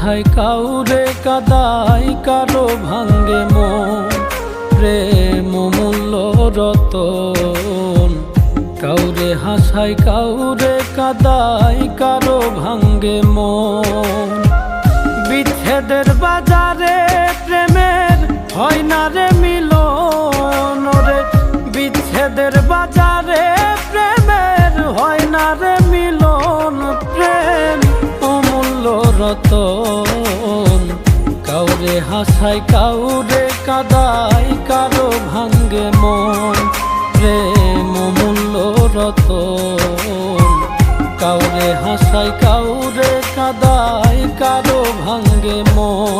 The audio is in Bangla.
হাসায় কাউরে কাদায় কারো ভাঙ্গে মন। প্রেম মূল্য রতন, কাউরে হাসায় কাউরে কাদায় কারো ভাঙ্গে মন। বিচ্ছেদের বাজারে প্রেমের হয় না রে মিলন রে, বিচ্ছেদের বাজারে প্রেমের হয় না রে মিলন। প্রেম অমূল্য রতন, কাউরে হাসায় কাউরে কাদায় কারো ভাঙ্গে মন। প্রেম অমূল্য রতন, কাউরে হাসায় কাউরে কাদায় কারো ভাঙ্গে মন।